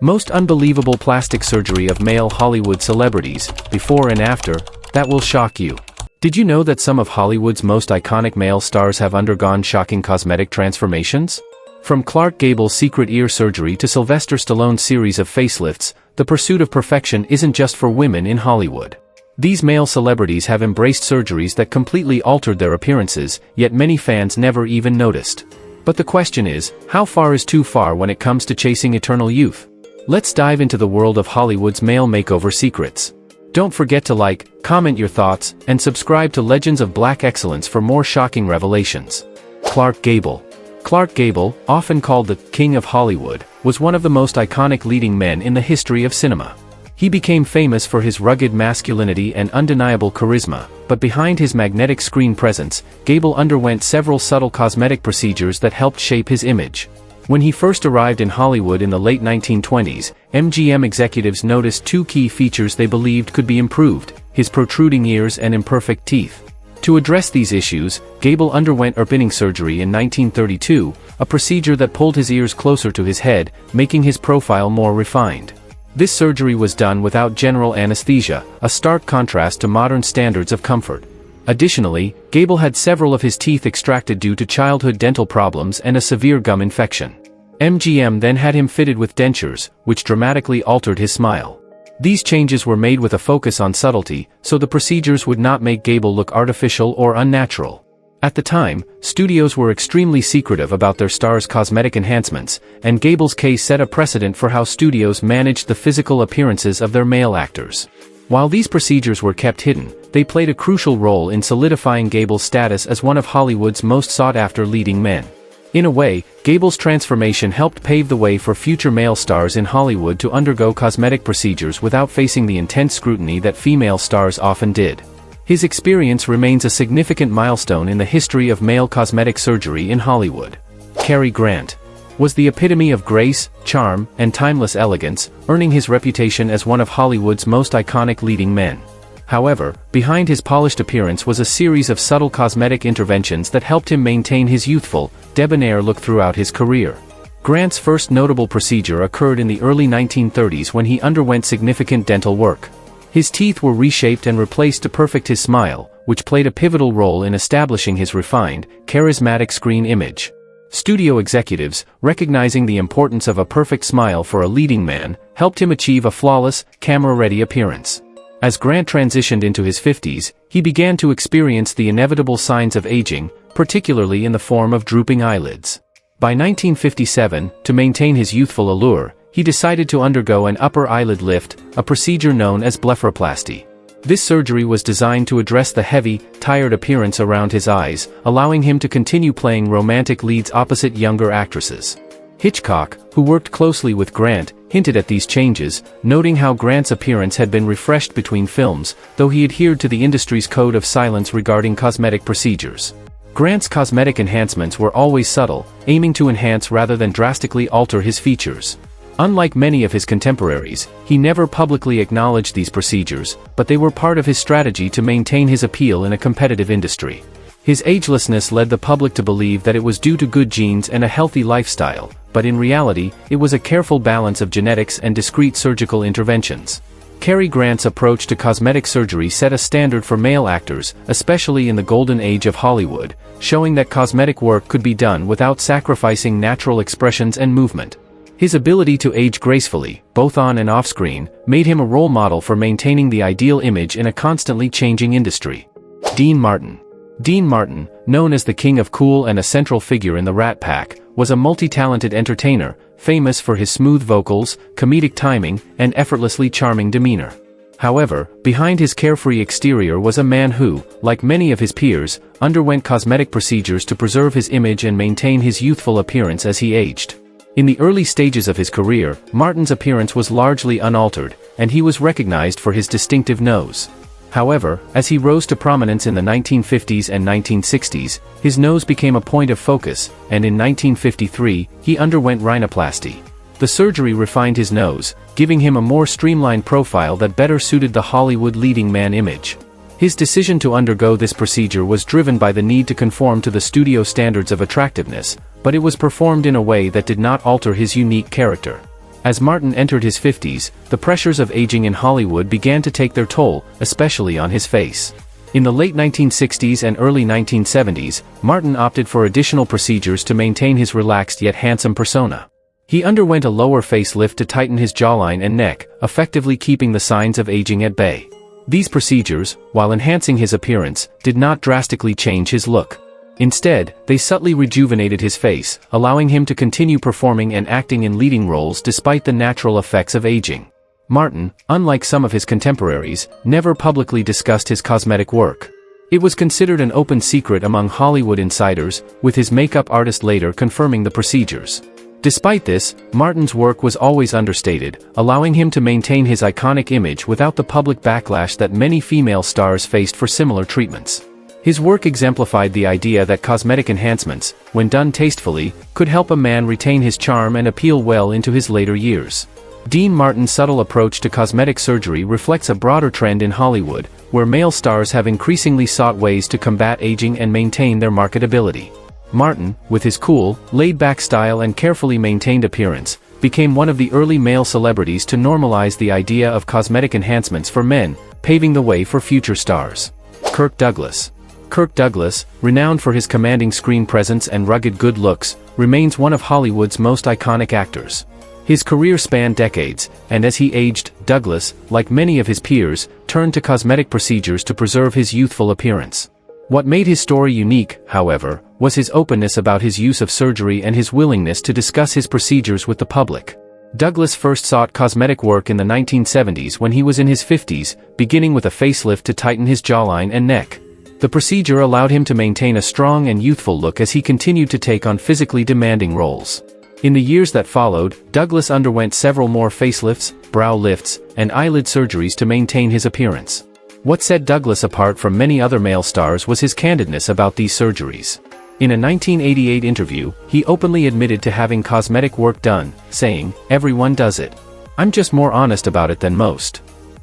Most unbelievable plastic surgery of male Hollywood celebrities, before and after, that will shock you. Did you know that some of Hollywood's most iconic male stars have undergone shocking cosmetic transformations? From Clark Gable's secret ear surgery to Sylvester Stallone's series of facelifts, the pursuit of perfection isn't just for women in Hollywood. These male celebrities have embraced surgeries that completely altered their appearances, yet many fans never even noticed. But the question is, how far is too far when it comes to chasing eternal youth? Let's dive into the world of Hollywood's male makeover secrets. Don't forget to like, comment your thoughts, and subscribe to Legends of Black Excellence for more shocking revelations. Clark Gable. Clark Gable, often called the King of Hollywood, was one of the most iconic leading men in the history of cinema. He became famous for his rugged masculinity and undeniable charisma, but behind his magnetic screen presence, Gable underwent several subtle cosmetic procedures that helped shape his image. When he first arrived in Hollywood in the late 1920s, MGM executives noticed two key features they believed could be improved: his protruding ears and imperfect teeth. To address these issues, Gable underwent opening surgery in 1932, a procedure that pulled his ears closer to his head, making his profile more refined. This surgery was done without general anesthesia, a stark contrast to modern standards of comfort. Additionally, Gable had several of his teeth extracted due to childhood dental problems and a severe gum infection. MGM then had him fitted with dentures, which dramatically altered his smile. These changes were made with a focus on subtlety, so the procedures would not make Gable look artificial or unnatural. At the time, studios were extremely secretive about their stars' cosmetic enhancements, and Gable's case set a precedent for how studios managed the physical appearances of their male actors. While these procedures were kept hidden, they played a crucial role in solidifying Gable's status as one of Hollywood's most sought-after leading men. In a way, Gable's transformation helped pave the way for future male stars in Hollywood to undergo cosmetic procedures without facing the intense scrutiny that female stars often did. His experience remains a significant milestone in the history of male cosmetic surgery in Hollywood. Cary Grant was the epitome of grace, charm, and timeless elegance, earning his reputation as one of Hollywood's most iconic leading men. However, behind his polished appearance was a series of subtle cosmetic interventions that helped him maintain his youthful, debonair look throughout his career. Grant's first notable procedure occurred in the early 1930s when he underwent significant dental work. His teeth were reshaped and replaced to perfect his smile, which played a pivotal role in establishing his refined, charismatic screen image. Studio executives, recognizing the importance of a perfect smile for a leading man, helped him achieve a flawless, camera-ready appearance. As Grant transitioned into his 50s, he began to experience the inevitable signs of aging, particularly in the form of drooping eyelids. By 1957, to maintain his youthful allure, he decided to undergo an upper eyelid lift, a procedure known as blepharoplasty. This surgery was designed to address the heavy, tired appearance around his eyes, allowing him to continue playing romantic leads opposite younger actresses. Hitchcock, who worked closely with Grant, hinted at these changes, noting how Grant's appearance had been refreshed between films, though he adhered to the industry's code of silence regarding cosmetic procedures. Grant's cosmetic enhancements were always subtle, aiming to enhance rather than drastically alter his features. Unlike many of his contemporaries, he never publicly acknowledged these procedures, but they were part of his strategy to maintain his appeal in a competitive industry. His agelessness led the public to believe that it was due to good genes and a healthy lifestyle, but in reality, it was a careful balance of genetics and discreet surgical interventions. Cary Grant's approach to cosmetic surgery set a standard for male actors, especially in the golden age of Hollywood, showing that cosmetic work could be done without sacrificing natural expressions and movement. His ability to age gracefully, both on and off-screen, made him a role model for maintaining the ideal image in a constantly changing industry. Dean Martin. Dean Martin, known as the King of Cool and a central figure in the Rat Pack, was a multi-talented entertainer, famous for his smooth vocals, comedic timing, and effortlessly charming demeanor. However, behind his carefree exterior was a man who, like many of his peers, underwent cosmetic procedures to preserve his image and maintain his youthful appearance as he aged. In the early stages of his career, Martin's appearance was largely unaltered, and he was recognized for his distinctive nose. However, as he rose to prominence in the 1950s and 1960s, his nose became a point of focus, and in 1953, he underwent rhinoplasty. The surgery refined his nose, giving him a more streamlined profile that better suited the Hollywood leading man image. His decision to undergo this procedure was driven by the need to conform to the studio standards of attractiveness, but it was performed in a way that did not alter his unique character. As Martin entered his 50s, the pressures of aging in Hollywood began to take their toll, especially on his face. In the late 1960s and early 1970s, Martin opted for additional procedures to maintain his relaxed yet handsome persona. He underwent a lower facelift to tighten his jawline and neck, effectively keeping the signs of aging at bay. These procedures, while enhancing his appearance, did not drastically change his look. Instead, they subtly rejuvenated his face, allowing him to continue performing and acting in leading roles despite the natural effects of aging. Martin, unlike some of his contemporaries, never publicly discussed his cosmetic work. It was considered an open secret among Hollywood insiders, with his makeup artist later confirming the procedures. Despite this, Martin's work was always understated, allowing him to maintain his iconic image without the public backlash that many female stars faced for similar treatments. His work exemplified the idea that cosmetic enhancements, when done tastefully, could help a man retain his charm and appeal well into his later years. Dean Martin's subtle approach to cosmetic surgery reflects a broader trend in Hollywood, where male stars have increasingly sought ways to combat aging and maintain their marketability. Martin, with his cool, laid-back style and carefully maintained appearance, became one of the early male celebrities to normalize the idea of cosmetic enhancements for men, paving the way for future stars. Kirk Douglas. Kirk Douglas, renowned for his commanding screen presence and rugged good looks, remains one of Hollywood's most iconic actors. His career spanned decades, and as he aged, Douglas, like many of his peers, turned to cosmetic procedures to preserve his youthful appearance. What made his story unique, however, was his openness about his use of surgery and his willingness to discuss his procedures with the public. Douglas first sought cosmetic work in the 1970s when he was in his 50s, beginning with a facelift to tighten his jawline and neck. The procedure allowed him to maintain a strong and youthful look as he continued to take on physically demanding roles. In the years that followed, Douglas underwent several more facelifts, brow lifts, and eyelid surgeries to maintain his appearance. What set Douglas apart from many other male stars was his candidness about these surgeries. In a 1988 interview, he openly admitted to having cosmetic work done, saying, "Everyone does it. I'm just more honest about it than most."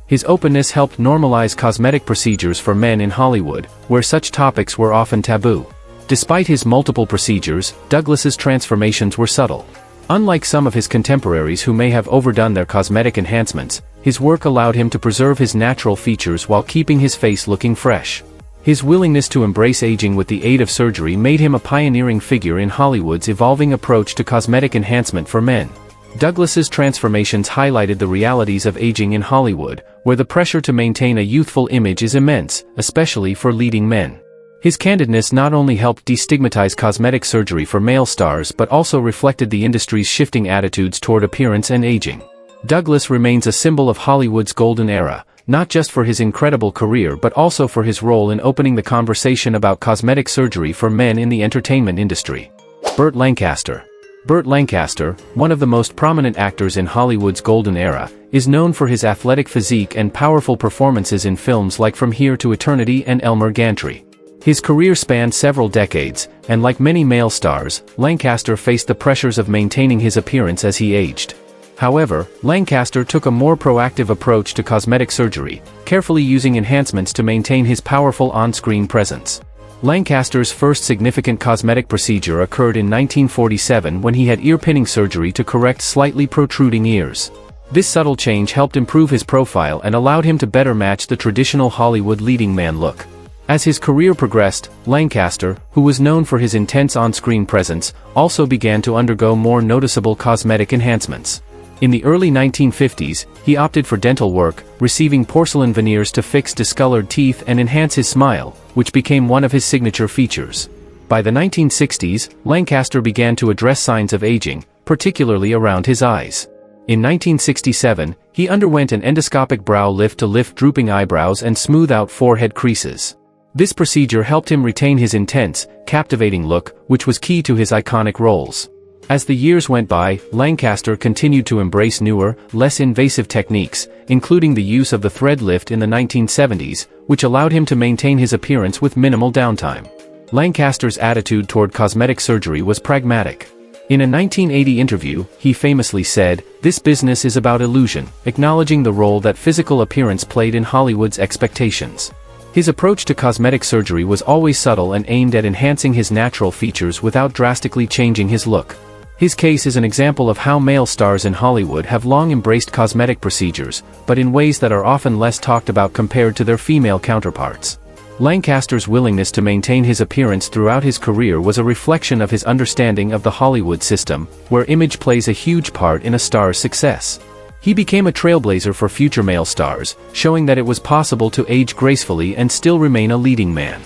His openness helped normalize cosmetic procedures for men in Hollywood, where such topics were often taboo. Despite his multiple procedures, Douglas's transformations were subtle. Unlike some of his contemporaries who may have overdone their cosmetic enhancements, his work allowed him to preserve his natural features while keeping his face looking fresh. His willingness to embrace aging with the aid of surgery made him a pioneering figure in Hollywood's evolving approach to cosmetic enhancement for men. Douglas's transformations highlighted the realities of aging in Hollywood, where the pressure to maintain a youthful image is immense, especially for leading men. His candidness not only helped destigmatize cosmetic surgery for male stars but also reflected the industry's shifting attitudes toward appearance and aging. Douglas remains a symbol of Hollywood's golden era, not just for his incredible career but also for his role in opening the conversation about cosmetic surgery for men in the entertainment industry. Burt Lancaster. Burt Lancaster, one of the most prominent actors in Hollywood's golden era, is known for his athletic physique and powerful performances in films like From Here to Eternity and Elmer Gantry. His career spanned several decades, and like many male stars, Lancaster faced the pressures of maintaining his appearance as he aged. However, Lancaster took a more proactive approach to cosmetic surgery, carefully using enhancements to maintain his powerful on-screen presence. Lancaster's first significant cosmetic procedure occurred in 1947 when he had ear pinning surgery to correct slightly protruding ears. This subtle change helped improve his profile and allowed him to better match the traditional Hollywood leading man look. As his career progressed, Lancaster, who was known for his intense on-screen presence, also began to undergo more noticeable cosmetic enhancements. In the early 1950s, he opted for dental work, receiving porcelain veneers to fix discolored teeth and enhance his smile, which became one of his signature features. By the 1960s, Lancaster began to address signs of aging, particularly around his eyes. In 1967, he underwent an endoscopic brow lift to lift drooping eyebrows and smooth out forehead creases. This procedure helped him retain his intense, captivating look, which was key to his iconic roles. As the years went by, Lancaster continued to embrace newer, less invasive techniques, including the use of the thread lift in the 1970s, which allowed him to maintain his appearance with minimal downtime. Lancaster's attitude toward cosmetic surgery was pragmatic. In a 1980 interview, he famously said, "This business is about illusion," acknowledging the role that physical appearance played in Hollywood's expectations. His approach to cosmetic surgery was always subtle and aimed at enhancing his natural features without drastically changing his look. His case is an example of how male stars in Hollywood have long embraced cosmetic procedures, but in ways that are often less talked about compared to their female counterparts. Lancaster's willingness to maintain his appearance throughout his career was a reflection of his understanding of the Hollywood system, where image plays a huge part in a star's success. He became a trailblazer for future male stars, showing that it was possible to age gracefully and still remain a leading man.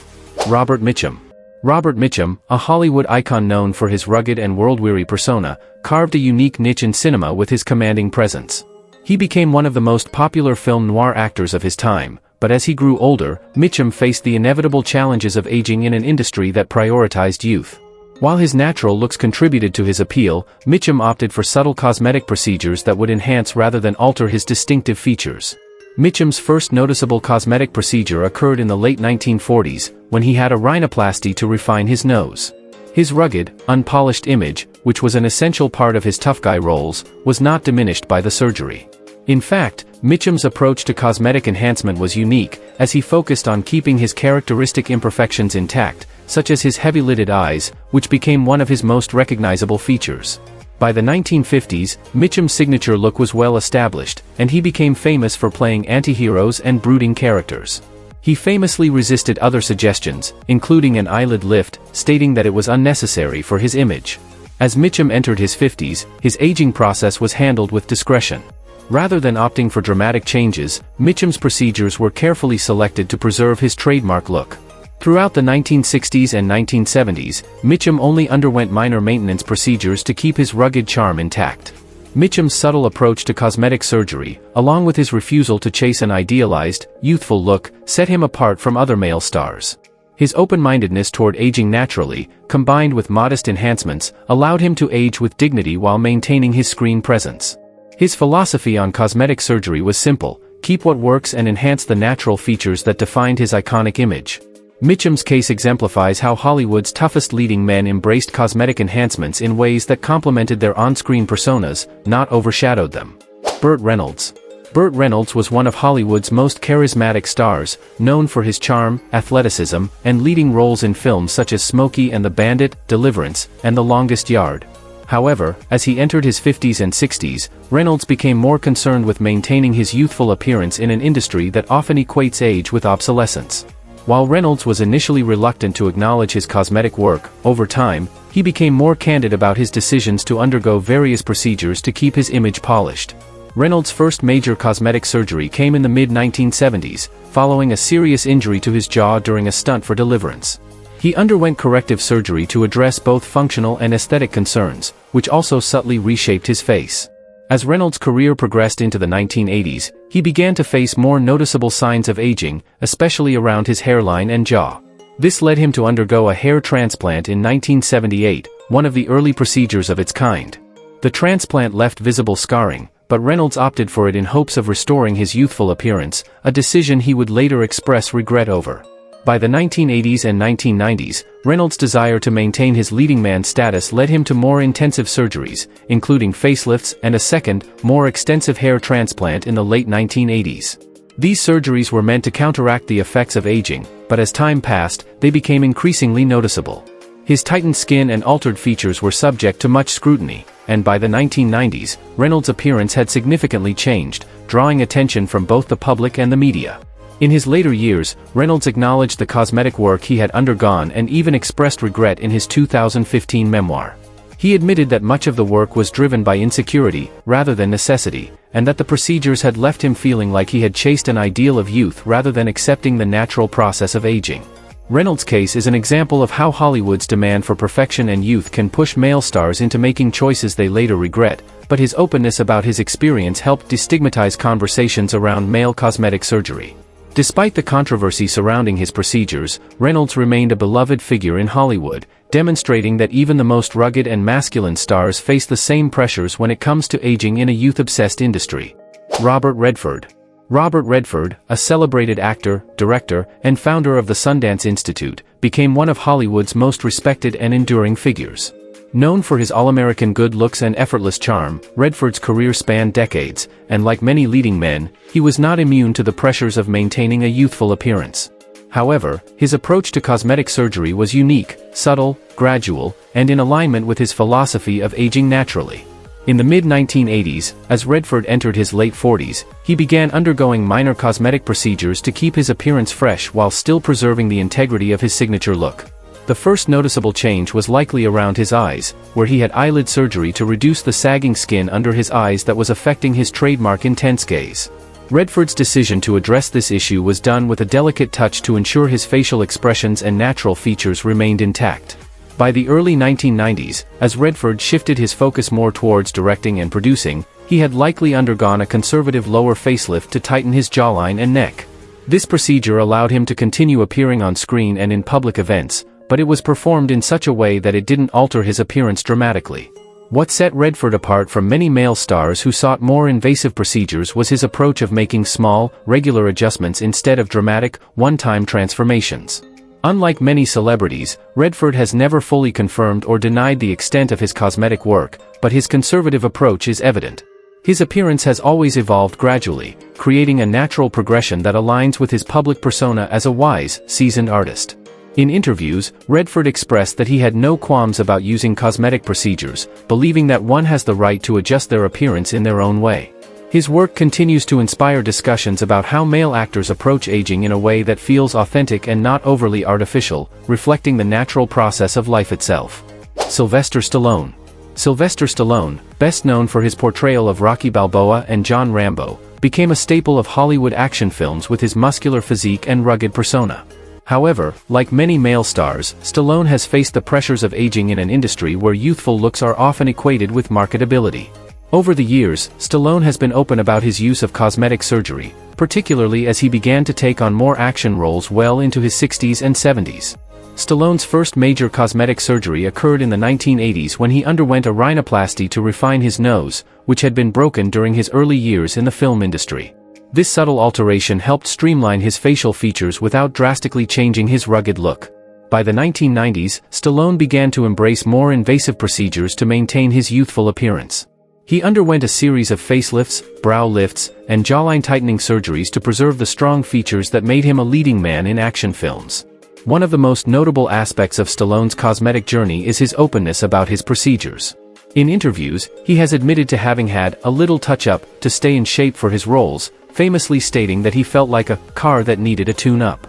Robert Mitchum. Robert Mitchum, a Hollywood icon known for his rugged and world-weary persona, carved a unique niche in cinema with his commanding presence. He became one of the most popular film noir actors of his time, but as he grew older, Mitchum faced the inevitable challenges of aging in an industry that prioritized youth. While his natural looks contributed to his appeal, Mitchum opted for subtle cosmetic procedures that would enhance rather than alter his distinctive features. Mitchum's first noticeable cosmetic procedure occurred in the late 1940s, when he had a rhinoplasty to refine his nose. His rugged, unpolished image, which was an essential part of his tough guy roles, was not diminished by the surgery. In fact, Mitchum's approach to cosmetic enhancement was unique, as he focused on keeping his characteristic imperfections intact, such as his heavy-lidded eyes, which became one of his most recognizable features. By the 1950s, Mitchum's signature look was well established, and he became famous for playing anti-heroes and brooding characters. He famously resisted other suggestions, including an eyelid lift, stating that it was unnecessary for his image. As Mitchum entered his 50s, his aging process was handled with discretion. Rather than opting for dramatic changes, Mitchum's procedures were carefully selected to preserve his trademark look. Throughout the 1960s and 1970s, Mitchum only underwent minor maintenance procedures to keep his rugged charm intact. Mitchum's subtle approach to cosmetic surgery, along with his refusal to chase an idealized, youthful look, set him apart from other male stars. His open-mindedness toward aging naturally, combined with modest enhancements, allowed him to age with dignity while maintaining his screen presence. His philosophy on cosmetic surgery was simple: keep what works and enhance the natural features that defined his iconic image. Mitchum's case exemplifies how Hollywood's toughest leading men embraced cosmetic enhancements in ways that complemented their on-screen personas, not overshadowed them. Burt Reynolds. Burt Reynolds was one of Hollywood's most charismatic stars, known for his charm, athleticism, and leading roles in films such as Smokey and the Bandit, Deliverance, and The Longest Yard. However, as he entered his 50s and 60s, Reynolds became more concerned with maintaining his youthful appearance in an industry that often equates age with obsolescence. While Reynolds was initially reluctant to acknowledge his cosmetic work, over time, he became more candid about his decisions to undergo various procedures to keep his image polished. Reynolds' first major cosmetic surgery came in the mid-1970s, following a serious injury to his jaw during a stunt for Deliverance. He underwent corrective surgery to address both functional and aesthetic concerns, which also subtly reshaped his face. As Reynolds' career progressed into the 1980s, he began to face more noticeable signs of aging, especially around his hairline and jaw. This led him to undergo a hair transplant in 1978, one of the early procedures of its kind. The transplant left visible scarring, but Reynolds opted for it in hopes of restoring his youthful appearance, a decision he would later express regret over. By the 1980s and 1990s, Reynolds' desire to maintain his leading man status led him to more intensive surgeries, including facelifts and a second, more extensive hair transplant in the late 1980s. These surgeries were meant to counteract the effects of aging, but as time passed, they became increasingly noticeable. His tightened skin and altered features were subject to much scrutiny, and by the 1990s, Reynolds' appearance had significantly changed, drawing attention from both the public and the media. In his later years, Reynolds acknowledged the cosmetic work he had undergone and even expressed regret in his 2015 memoir. He admitted that much of the work was driven by insecurity, rather than necessity, and that the procedures had left him feeling like he had chased an ideal of youth rather than accepting the natural process of aging. Reynolds' case is an example of how Hollywood's demand for perfection and youth can push male stars into making choices they later regret, but his openness about his experience helped destigmatize conversations around male cosmetic surgery. Despite the controversy surrounding his procedures, Reynolds remained a beloved figure in Hollywood, demonstrating that even the most rugged and masculine stars face the same pressures when it comes to aging in a youth-obsessed industry. Robert Redford. Robert Redford, a celebrated actor, director, and founder of the Sundance Institute, became one of Hollywood's most respected and enduring figures. Known for his all-American good looks and effortless charm, Redford's career spanned decades, and like many leading men, he was not immune to the pressures of maintaining a youthful appearance. However, his approach to cosmetic surgery was unique, subtle, gradual, and in alignment with his philosophy of aging naturally. In the mid-1980s, as Redford entered his late 40s, he began undergoing minor cosmetic procedures to keep his appearance fresh while still preserving the integrity of his signature look. The first noticeable change was likely around his eyes, where he had eyelid surgery to reduce the sagging skin under his eyes that was affecting his trademark intense gaze. Redford's decision to address this issue was done with a delicate touch to ensure his facial expressions and natural features remained intact. By the early 1990s, as Redford shifted his focus more towards directing and producing, he had likely undergone a conservative lower facelift to tighten his jawline and neck. This procedure allowed him to continue appearing on screen and in public events, but it was performed in such a way that it didn't alter his appearance dramatically. What set Redford apart from many male stars who sought more invasive procedures was his approach of making small, regular adjustments instead of dramatic, one-time transformations. Unlike many celebrities, Redford has never fully confirmed or denied the extent of his cosmetic work, but his conservative approach is evident. His appearance has always evolved gradually, creating a natural progression that aligns with his public persona as a wise, seasoned artist. In interviews, Redford expressed that he had no qualms about using cosmetic procedures, believing that one has the right to adjust their appearance in their own way. His work continues to inspire discussions about how male actors approach aging in a way that feels authentic and not overly artificial, reflecting the natural process of life itself. Sylvester Stallone. Sylvester Stallone, best known for his portrayal of Rocky Balboa and John Rambo, became a staple of Hollywood action films with his muscular physique and rugged persona. However, like many male stars, Stallone has faced the pressures of aging in an industry where youthful looks are often equated with marketability. Over the years, Stallone has been open about his use of cosmetic surgery, particularly as he began to take on more action roles well into his 60s and 70s. Stallone's first major cosmetic surgery occurred in the 1980s when he underwent a rhinoplasty to refine his nose, which had been broken during his early years in the film industry. This subtle alteration helped streamline his facial features without drastically changing his rugged look. By the 1990s, Stallone began to embrace more invasive procedures to maintain his youthful appearance. He underwent a series of facelifts, brow lifts, and jawline tightening surgeries to preserve the strong features that made him a leading man in action films. One of the most notable aspects of Stallone's cosmetic journey is his openness about his procedures. In interviews, he has admitted to having had a little touch-up to stay in shape for his roles, famously stating that he felt like a car that needed a tune-up.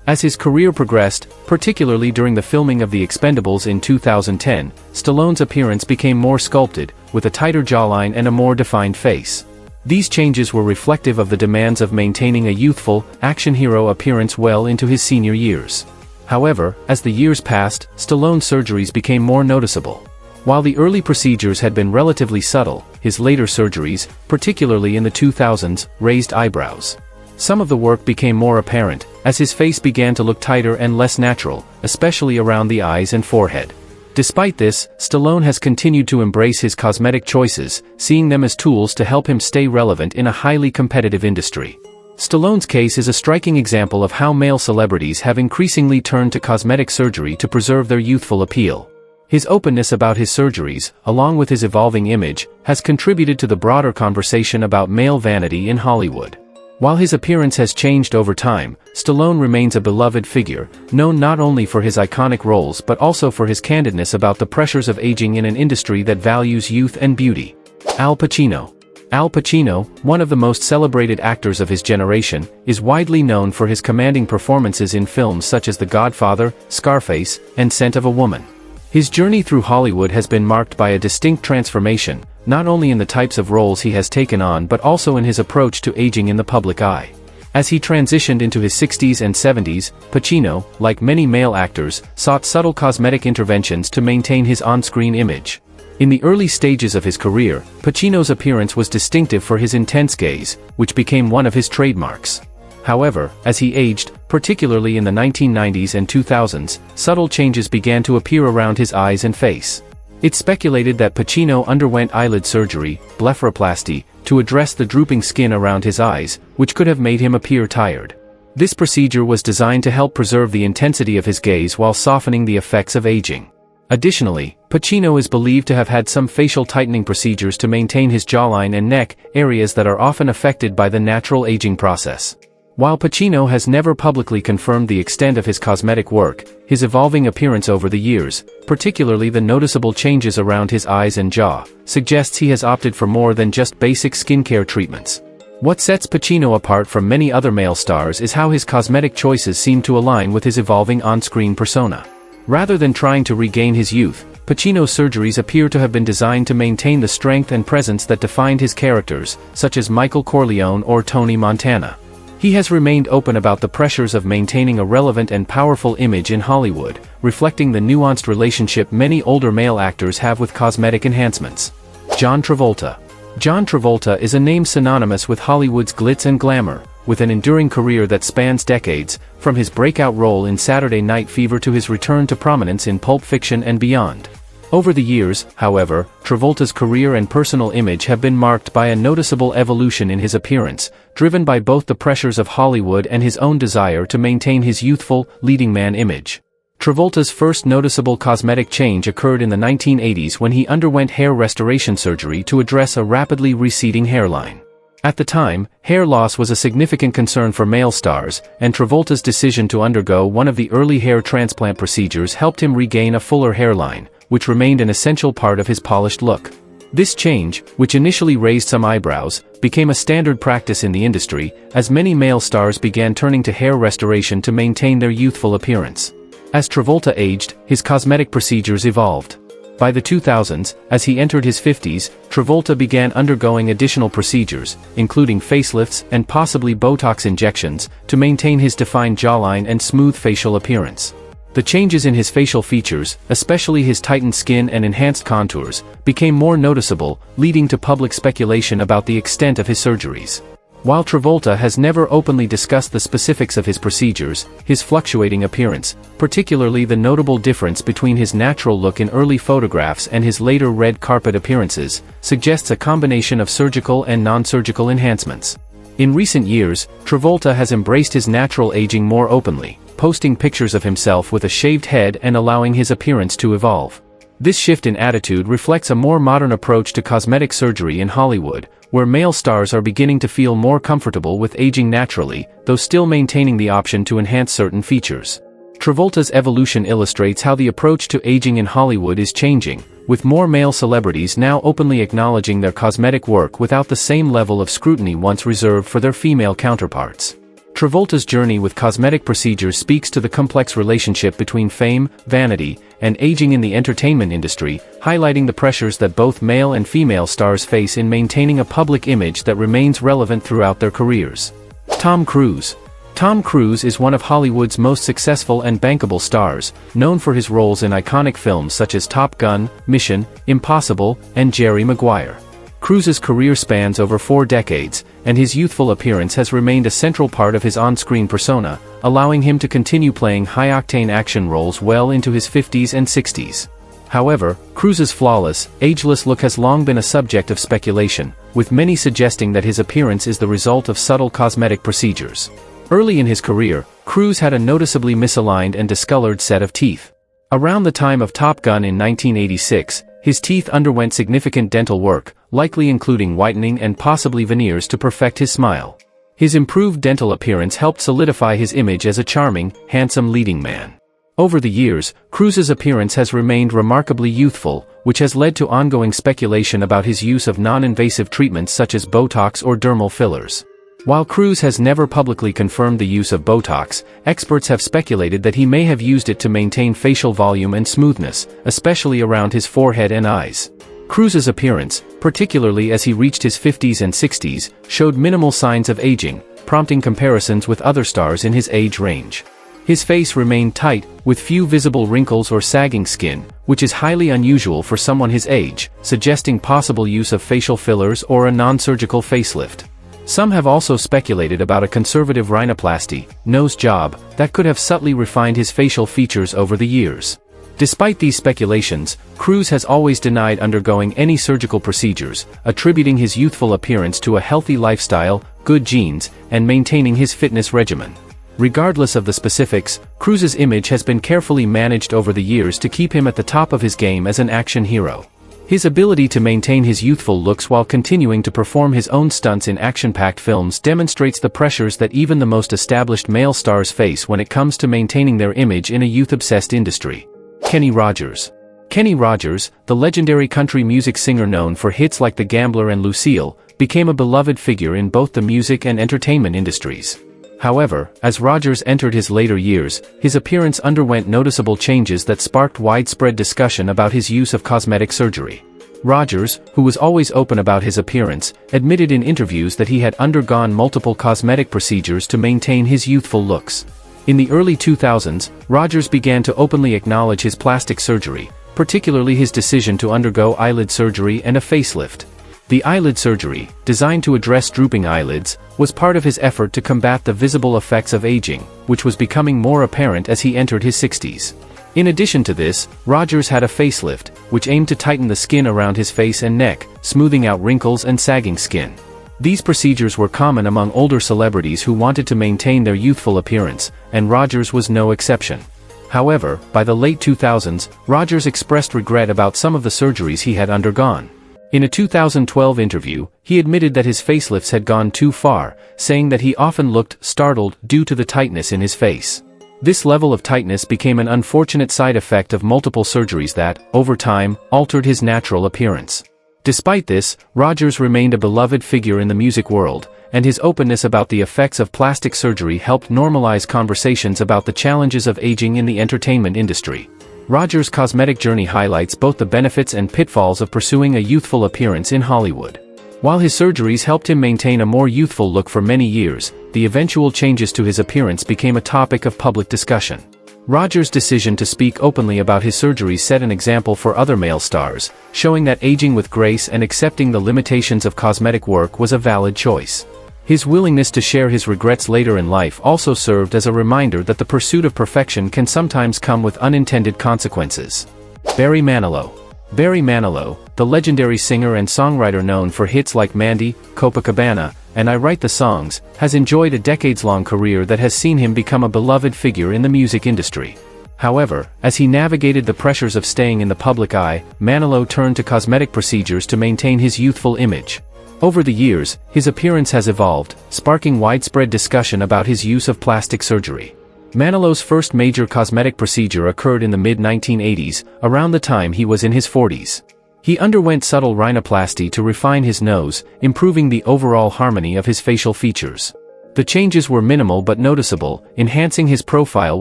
As his career progressed, particularly during the filming of The Expendables in 2010, Stallone's appearance became more sculpted, with a tighter jawline and a more defined face. These changes were reflective of the demands of maintaining a youthful, action hero appearance well into his senior years. However, as the years passed, Stallone's surgeries became more noticeable. While the early procedures had been relatively subtle, his later surgeries, particularly in the 2000s, raised eyebrows. Some of the work became more apparent, as his face began to look tighter and less natural, especially around the eyes and forehead. Despite this, Stallone has continued to embrace his cosmetic choices, seeing them as tools to help him stay relevant in a highly competitive industry. Stallone's case is a striking example of how male celebrities have increasingly turned to cosmetic surgery to preserve their youthful appeal. His openness about his surgeries, along with his evolving image, has contributed to the broader conversation about male vanity in Hollywood. While his appearance has changed over time, Stallone remains a beloved figure, known not only for his iconic roles but also for his candidness about the pressures of aging in an industry that values youth and beauty. Al Pacino. Al Pacino, one of the most celebrated actors of his generation, is widely known for his commanding performances in films such as The Godfather, Scarface, and Scent of a Woman. His journey through Hollywood has been marked by a distinct transformation, not only in the types of roles he has taken on but also in his approach to aging in the public eye. As he transitioned into his 60s and 70s, Pacino, like many male actors, sought subtle cosmetic interventions to maintain his on-screen image. In the early stages of his career, Pacino's appearance was distinctive for his intense gaze, which became one of his trademarks. However, as he aged, particularly in the 1990s and 2000s, subtle changes began to appear around his eyes and face. It's speculated that Pacino underwent eyelid surgery, blepharoplasty, to address the drooping skin around his eyes, which could have made him appear tired. This procedure was designed to help preserve the intensity of his gaze while softening the effects of aging. Additionally, Pacino is believed to have had some facial tightening procedures to maintain his jawline and neck, areas that are often affected by the natural aging process. While Pacino has never publicly confirmed the extent of his cosmetic work, his evolving appearance over the years, particularly the noticeable changes around his eyes and jaw, suggests he has opted for more than just basic skincare treatments. What sets Pacino apart from many other male stars is how his cosmetic choices seem to align with his evolving on-screen persona. Rather than trying to regain his youth, Pacino's surgeries appear to have been designed to maintain the strength and presence that defined his characters, such as Michael Corleone or Tony Montana. He has remained open about the pressures of maintaining a relevant and powerful image in Hollywood, reflecting the nuanced relationship many older male actors have with cosmetic enhancements. John Travolta. John Travolta is a name synonymous with Hollywood's glitz and glamour, with an enduring career that spans decades, from his breakout role in Saturday Night Fever to his return to prominence in Pulp Fiction and beyond. Over the years, however, Travolta's career and personal image have been marked by a noticeable evolution in his appearance, driven by both the pressures of Hollywood and his own desire to maintain his youthful, leading man image. Travolta's first noticeable cosmetic change occurred in the 1980s when he underwent hair restoration surgery to address a rapidly receding hairline. At the time, hair loss was a significant concern for male stars, and Travolta's decision to undergo one of the early hair transplant procedures helped him regain a fuller hairline, which remained an essential part of his polished look. This change, which initially raised some eyebrows, became a standard practice in the industry, as many male stars began turning to hair restoration to maintain their youthful appearance. As Travolta aged, his cosmetic procedures evolved. By the 2000s, as he entered his 50s, Travolta began undergoing additional procedures, including facelifts and possibly Botox injections, to maintain his defined jawline and smooth facial appearance. The changes in his facial features, especially his tightened skin and enhanced contours, became more noticeable, leading to public speculation about the extent of his surgeries. While Travolta has never openly discussed the specifics of his procedures, his fluctuating appearance, particularly the notable difference between his natural look in early photographs and his later red carpet appearances, suggests a combination of surgical and non-surgical enhancements. In recent years, Travolta has embraced his natural aging more openly, posting pictures of himself with a shaved head and allowing his appearance to evolve. This shift in attitude reflects a more modern approach to cosmetic surgery in Hollywood, where male stars are beginning to feel more comfortable with aging naturally, though still maintaining the option to enhance certain features. Travolta's evolution illustrates how the approach to aging in Hollywood is changing, with more male celebrities now openly acknowledging their cosmetic work without the same level of scrutiny once reserved for their female counterparts. Travolta's journey with cosmetic procedures speaks to the complex relationship between fame, vanity, and aging in the entertainment industry, highlighting the pressures that both male and female stars face in maintaining a public image that remains relevant throughout their careers. Tom Cruise. Tom Cruise is one of Hollywood's most successful and bankable stars, known for his roles in iconic films such as Top Gun, Mission Impossible, and Jerry Maguire. Cruise's career spans over 4 decades, and his youthful appearance has remained a central part of his on-screen persona, allowing him to continue playing high-octane action roles well into his 50s and 60s. However, Cruise's flawless, ageless look has long been a subject of speculation, with many suggesting that his appearance is the result of subtle cosmetic procedures. Early in his career, Cruise had a noticeably misaligned and discolored set of teeth. Around the time of Top Gun in 1986, his teeth underwent significant dental work, likely including whitening and possibly veneers to perfect his smile. His improved dental appearance helped solidify his image as a charming, handsome leading man. Over the years, Cruise's appearance has remained remarkably youthful, which has led to ongoing speculation about his use of non-invasive treatments such as Botox or dermal fillers. While Cruise has never publicly confirmed the use of Botox, experts have speculated that he may have used it to maintain facial volume and smoothness, especially around his forehead and eyes. Cruise's appearance, particularly as he reached his 50s and 60s, showed minimal signs of aging, prompting comparisons with other stars in his age range. His face remained tight, with few visible wrinkles or sagging skin, which is highly unusual for someone his age, suggesting possible use of facial fillers or a non-surgical facelift. Some have also speculated about a conservative rhinoplasty, nose job, that could have subtly refined his facial features over the years. Despite these speculations, Cruise has always denied undergoing any surgical procedures, attributing his youthful appearance to a healthy lifestyle, good genes, and maintaining his fitness regimen. Regardless of the specifics, Cruise's image has been carefully managed over the years to keep him at the top of his game as an action hero. His ability to maintain his youthful looks while continuing to perform his own stunts in action-packed films demonstrates the pressures that even the most established male stars face when it comes to maintaining their image in a youth-obsessed industry. Kenny Rogers. Kenny Rogers, the legendary country music singer known for hits like The Gambler and Lucille, became a beloved figure in both the music and entertainment industries. However, as Rogers entered his later years, his appearance underwent noticeable changes that sparked widespread discussion about his use of cosmetic surgery. Rogers, who was always open about his appearance, admitted in interviews that he had undergone multiple cosmetic procedures to maintain his youthful looks. In the early 2000s, Rogers began to openly acknowledge his plastic surgery, particularly his decision to undergo eyelid surgery and a facelift. The eyelid surgery, designed to address drooping eyelids, was part of his effort to combat the visible effects of aging, which was becoming more apparent as he entered his 60s. In addition to this, Rogers had a facelift, which aimed to tighten the skin around his face and neck, smoothing out wrinkles and sagging skin. These procedures were common among older celebrities who wanted to maintain their youthful appearance, and Rogers was no exception. However, by the late 2000s, Rogers expressed regret about some of the surgeries he had undergone. In a 2012 interview, he admitted that his facelifts had gone too far, saying that he often looked startled due to the tightness in his face. This level of tightness became an unfortunate side effect of multiple surgeries that, over time, altered his natural appearance. Despite this, Rogers remained a beloved figure in the music world, and his openness about the effects of plastic surgery helped normalize conversations about the challenges of aging in the entertainment industry. Rogers' cosmetic journey highlights both the benefits and pitfalls of pursuing a youthful appearance in Hollywood. While his surgeries helped him maintain a more youthful look for many years, the eventual changes to his appearance became a topic of public discussion. Rogers' decision to speak openly about his surgeries set an example for other male stars, showing that aging with grace and accepting the limitations of cosmetic work was a valid choice. His willingness to share his regrets later in life also served as a reminder that the pursuit of perfection can sometimes come with unintended consequences. Barry Manilow. Barry Manilow, the legendary singer and songwriter known for hits like Mandy, Copacabana, and I Write the Songs, has enjoyed a decades-long career that has seen him become a beloved figure in the music industry. However, as he navigated the pressures of staying in the public eye, Manilow turned to cosmetic procedures to maintain his youthful image. Over the years, his appearance has evolved, sparking widespread discussion about his use of plastic surgery. Manilow's first major cosmetic procedure occurred in the mid-1980s, around the time he was in his 40s. He underwent subtle rhinoplasty to refine his nose, improving the overall harmony of his facial features. The changes were minimal but noticeable, enhancing his profile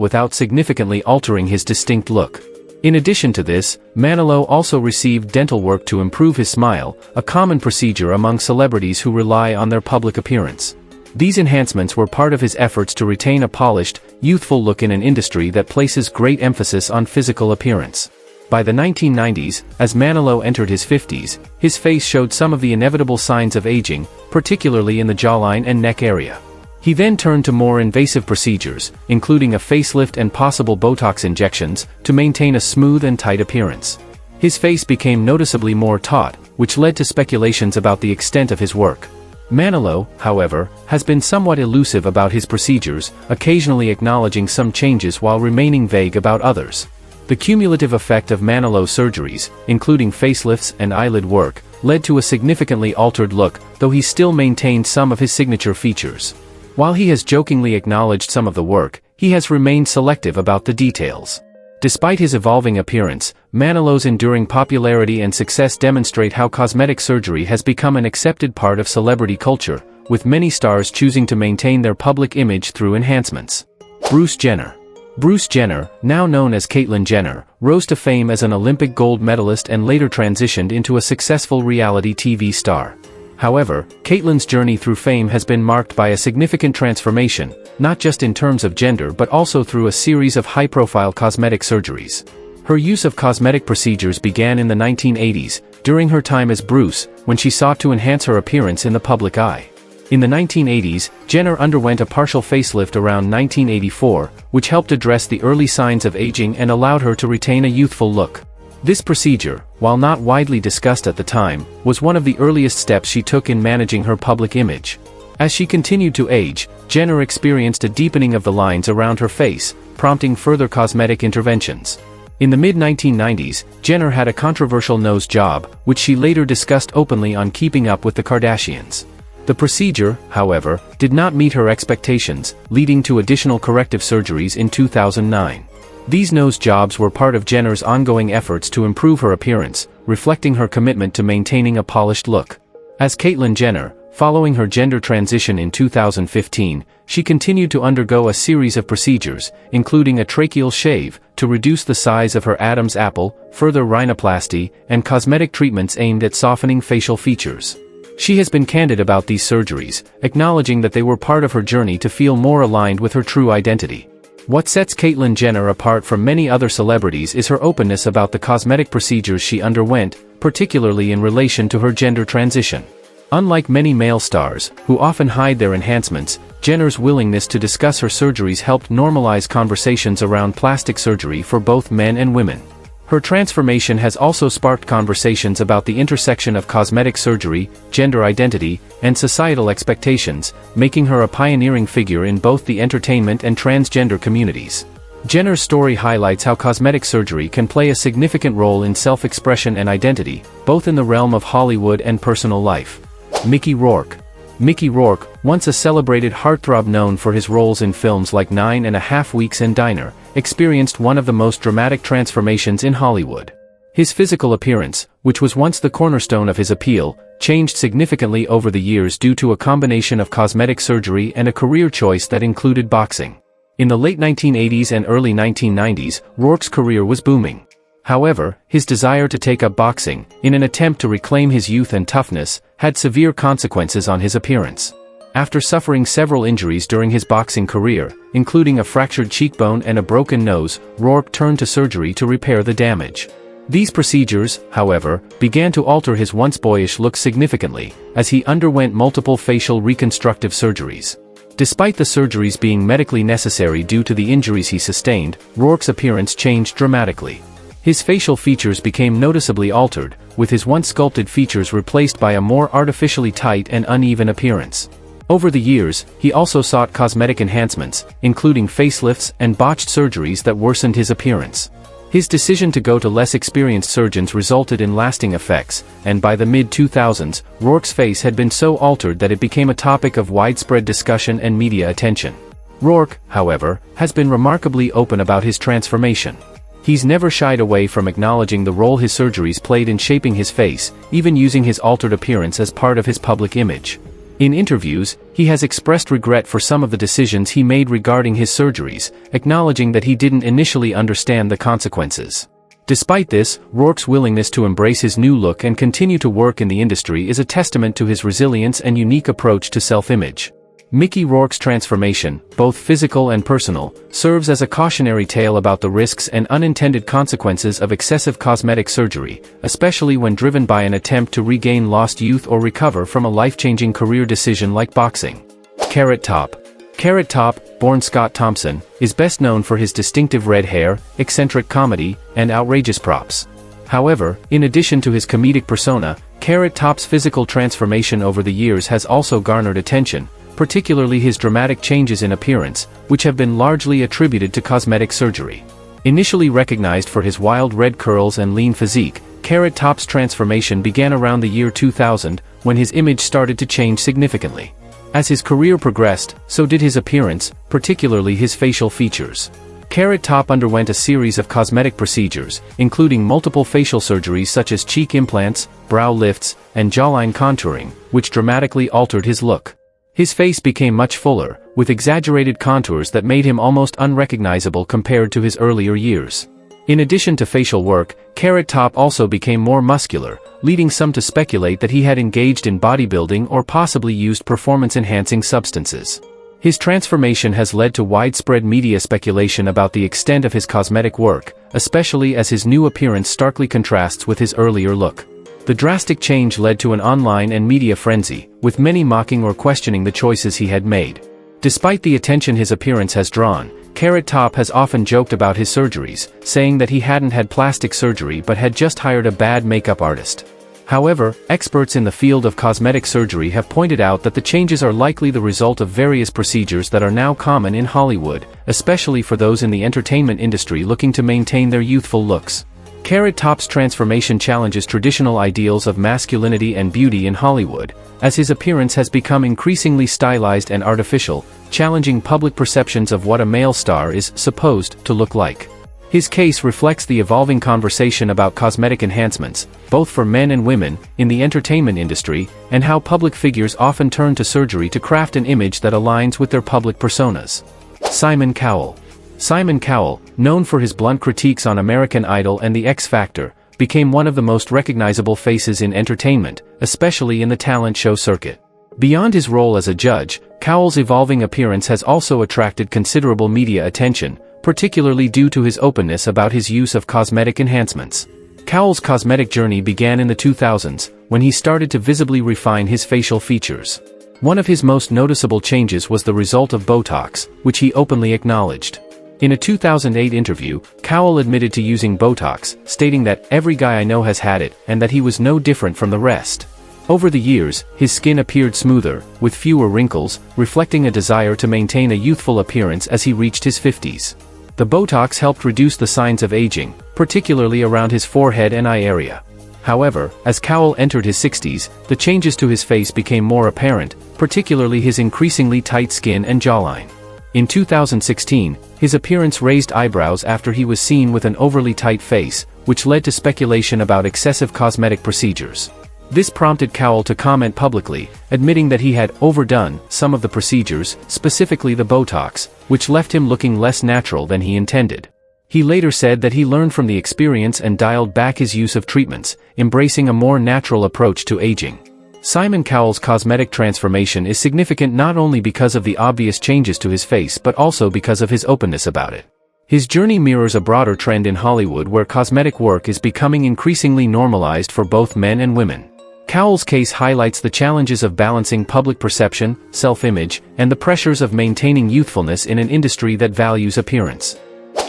without significantly altering his distinct look. In addition to this, Manilow also received dental work to improve his smile, a common procedure among celebrities who rely on their public appearance. These enhancements were part of his efforts to retain a polished, youthful look in an industry that places great emphasis on physical appearance. By the 1990s, as Manilow entered his 50s, his face showed some of the inevitable signs of aging, particularly in the jawline and neck area. He then turned to more invasive procedures, including a facelift and possible Botox injections, to maintain a smooth and tight appearance. His face became noticeably more taut, which led to speculations about the extent of his work. Manilow, however, has been somewhat elusive about his procedures, occasionally acknowledging some changes while remaining vague about others. The cumulative effect of Manilow's surgeries, including facelifts and eyelid work, led to a significantly altered look, though he still maintained some of his signature features. While he has jokingly acknowledged some of the work, he has remained selective about the details. Despite his evolving appearance, Manilow's enduring popularity and success demonstrate how cosmetic surgery has become an accepted part of celebrity culture, with many stars choosing to maintain their public image through enhancements. Bruce Jenner. Bruce Jenner, now known as Caitlyn Jenner, rose to fame as an Olympic gold medalist and later transitioned into a successful reality TV star. However, Caitlyn's journey through fame has been marked by a significant transformation, not just in terms of gender but also through a series of high-profile cosmetic surgeries. Her use of cosmetic procedures began in the 1980s, during her time as Bruce, when she sought to enhance her appearance in the public eye. In the 1980s, Jenner underwent a partial facelift around 1984, which helped address the early signs of aging and allowed her to retain a youthful look. This procedure, while not widely discussed at the time, was one of the earliest steps she took in managing her public image. As she continued to age, Jenner experienced a deepening of the lines around her face, prompting further cosmetic interventions. In the mid-1990s, Jenner had a controversial nose job, which she later discussed openly on Keeping Up with the Kardashians. The procedure, however, did not meet her expectations, leading to additional corrective surgeries in 2009. These nose jobs were part of Jenner's ongoing efforts to improve her appearance, reflecting her commitment to maintaining a polished look. As Caitlyn Jenner, following her gender transition in 2015, she continued to undergo a series of procedures, including a tracheal shave, to reduce the size of her Adam's apple, further rhinoplasty, and cosmetic treatments aimed at softening facial features. She has been candid about these surgeries, acknowledging that they were part of her journey to feel more aligned with her true identity. What sets Caitlyn Jenner apart from many other celebrities is her openness about the cosmetic procedures she underwent, particularly in relation to her gender transition. Unlike many male stars, who often hide their enhancements, Jenner's willingness to discuss her surgeries helped normalize conversations around plastic surgery for both men and women. Her transformation has also sparked conversations about the intersection of cosmetic surgery, gender identity, and societal expectations, making her a pioneering figure in both the entertainment and transgender communities. Jenner's story highlights how cosmetic surgery can play a significant role in self-expression and identity, both in the realm of Hollywood and personal life. Mickey Rourke. Mickey Rourke, once a celebrated heartthrob known for his roles in films like 9.5 Weeks and Diner, experienced one of the most dramatic transformations in Hollywood. His physical appearance, which was once the cornerstone of his appeal, changed significantly over the years due to a combination of cosmetic surgery and a career choice that included boxing. In the late 1980s and early 1990s, Rourke's career was booming. However, his desire to take up boxing, in an attempt to reclaim his youth and toughness, had severe consequences on his appearance. After suffering several injuries during his boxing career, including a fractured cheekbone and a broken nose, Rourke turned to surgery to repair the damage. These procedures, however, began to alter his once boyish look significantly, as he underwent multiple facial reconstructive surgeries. Despite the surgeries being medically necessary due to the injuries he sustained, Rourke's appearance changed dramatically. His facial features became noticeably altered, with his once sculpted features replaced by a more artificially tight and uneven appearance. Over the years, he also sought cosmetic enhancements, including facelifts and botched surgeries that worsened his appearance. His decision to go to less experienced surgeons resulted in lasting effects, and by the mid-2000s, Rourke's face had been so altered that it became a topic of widespread discussion and media attention. Rourke, however, has been remarkably open about his transformation. He's never shied away from acknowledging the role his surgeries played in shaping his face, even using his altered appearance as part of his public image. In interviews, he has expressed regret for some of the decisions he made regarding his surgeries, acknowledging that he didn't initially understand the consequences. Despite this, Rourke's willingness to embrace his new look and continue to work in the industry is a testament to his resilience and unique approach to self-image. Mickey Rourke's transformation, both physical and personal, serves as a cautionary tale about the risks and unintended consequences of excessive cosmetic surgery, especially when driven by an attempt to regain lost youth or recover from a life-changing career decision like boxing. Carrot Top. Carrot Top, born Scott Thompson, is best known for his distinctive red hair, eccentric comedy, and outrageous props. However, in addition to his comedic persona, Carrot Top's physical transformation over the years has also garnered attention, particularly his dramatic changes in appearance, which have been largely attributed to cosmetic surgery. Initially recognized for his wild red curls and lean physique, Carrot Top's transformation began around the year 2000, when his image started to change significantly. As his career progressed, so did his appearance, particularly his facial features. Carrot Top underwent a series of cosmetic procedures, including multiple facial surgeries such as cheek implants, brow lifts, and jawline contouring, which dramatically altered his look. His face became much fuller, with exaggerated contours that made him almost unrecognizable compared to his earlier years. In addition to facial work, Carrot Top also became more muscular, leading some to speculate that he had engaged in bodybuilding or possibly used performance-enhancing substances. His transformation has led to widespread media speculation about the extent of his cosmetic work, especially as his new appearance starkly contrasts with his earlier look. The drastic change led to an online and media frenzy, with many mocking or questioning the choices he had made. Despite the attention his appearance has drawn, Carrot Top has often joked about his surgeries, saying that he hadn't had plastic surgery but had just hired a bad makeup artist. However, experts in the field of cosmetic surgery have pointed out that the changes are likely the result of various procedures that are now common in Hollywood, especially for those in the entertainment industry looking to maintain their youthful looks. Carrot Top's transformation challenges traditional ideals of masculinity and beauty in Hollywood, as his appearance has become increasingly stylized and artificial, challenging public perceptions of what a male star is supposed to look like. His case reflects the evolving conversation about cosmetic enhancements, both for men and women, in the entertainment industry, and how public figures often turn to surgery to craft an image that aligns with their public personas. Simon Cowell. Simon Cowell, known for his blunt critiques on American Idol and The X Factor, became one of the most recognizable faces in entertainment, especially in the talent show circuit. Beyond his role as a judge, Cowell's evolving appearance has also attracted considerable media attention, particularly due to his openness about his use of cosmetic enhancements. Cowell's cosmetic journey began in the 2000s, when he started to visibly refine his facial features. One of his most noticeable changes was the result of Botox, which he openly acknowledged. In a 2008 interview, Cowell admitted to using Botox, stating that "every guy I know has had it, and that he was no different from the rest." Over the years, his skin appeared smoother, with fewer wrinkles, reflecting a desire to maintain a youthful appearance as he reached his 50s. The Botox helped reduce the signs of aging, particularly around his forehead and eye area. However, as Cowell entered his 60s, the changes to his face became more apparent, particularly his increasingly tight skin and jawline. In 2016, his appearance raised eyebrows after he was seen with an overly tight face, which led to speculation about excessive cosmetic procedures. This prompted Cowell to comment publicly, admitting that he had overdone some of the procedures, specifically the Botox, which left him looking less natural than he intended. He later said that he learned from the experience and dialed back his use of treatments, embracing a more natural approach to aging. Simon Cowell's cosmetic transformation is significant not only because of the obvious changes to his face but also because of his openness about it. His journey mirrors a broader trend in Hollywood where cosmetic work is becoming increasingly normalized for both men and women. Cowell's case highlights the challenges of balancing public perception, self-image, and the pressures of maintaining youthfulness in an industry that values appearance.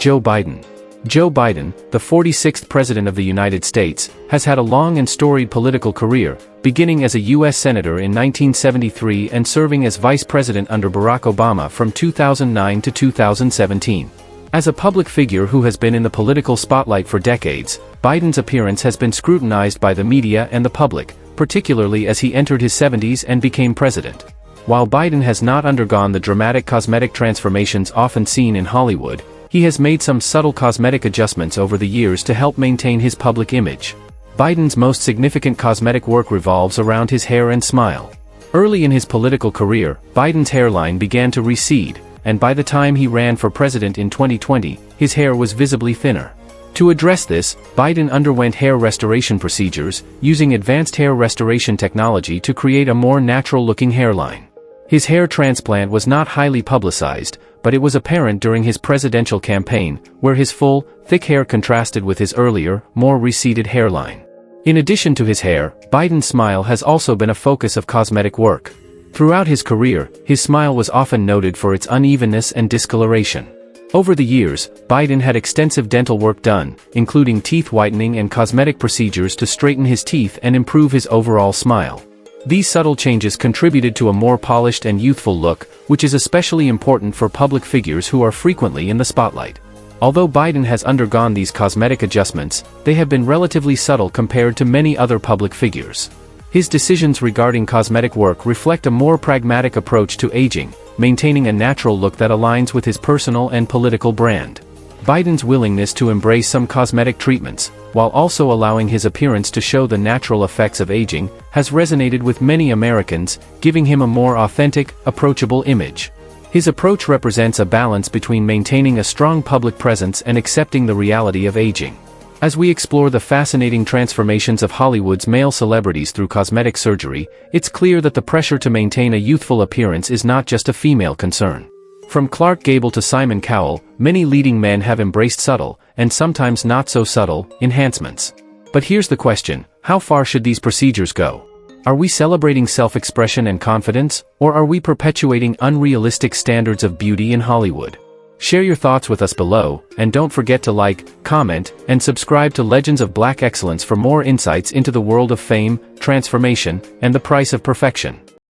Joe Biden. Joe Biden, the 46th President of the United States, has had a long and storied political career, beginning as a U.S. Senator in 1973 and serving as Vice President under Barack Obama from 2009 to 2017. As a public figure who has been in the political spotlight for decades, Biden's appearance has been scrutinized by the media and the public, particularly as he entered his 70s and became president. While Biden has not undergone the dramatic cosmetic transformations often seen in Hollywood, he has made some subtle cosmetic adjustments over the years to help maintain his public image. Biden's most significant cosmetic work revolves around his hair and smile. Early in his political career, Biden's hairline began to recede, and by the time he ran for president in 2020, his hair was visibly thinner. To address this, Biden underwent hair restoration procedures, using advanced hair restoration technology to create a more natural-looking hairline. His hair transplant was not highly publicized, but it was apparent during his presidential campaign, where his full, thick hair contrasted with his earlier, more receded hairline. In addition to his hair, Biden's smile has also been a focus of cosmetic work. Throughout his career, his smile was often noted for its unevenness and discoloration. Over the years, Biden had extensive dental work done, including teeth whitening and cosmetic procedures to straighten his teeth and improve his overall smile. These subtle changes contributed to a more polished and youthful look, which is especially important for public figures who are frequently in the spotlight. Although Biden has undergone these cosmetic adjustments, they have been relatively subtle compared to many other public figures. His decisions regarding cosmetic work reflect a more pragmatic approach to aging, maintaining a natural look that aligns with his personal and political brand. Biden's willingness to embrace some cosmetic treatments, while also allowing his appearance to show the natural effects of aging, has resonated with many Americans, giving him a more authentic, approachable image. His approach represents a balance between maintaining a strong public presence and accepting the reality of aging. As we explore the fascinating transformations of Hollywood's male celebrities through cosmetic surgery, it's clear that the pressure to maintain a youthful appearance is not just a female concern. From Clark Gable to Simon Cowell, many leading men have embraced subtle, and sometimes not so subtle, enhancements. But here's the question: how far should these procedures go? Are we celebrating self-expression and confidence, or are we perpetuating unrealistic standards of beauty in Hollywood? Share your thoughts with us below, and don't forget to like, comment, and subscribe to Legends of Black Excellence for more insights into the world of fame, transformation, and the price of perfection.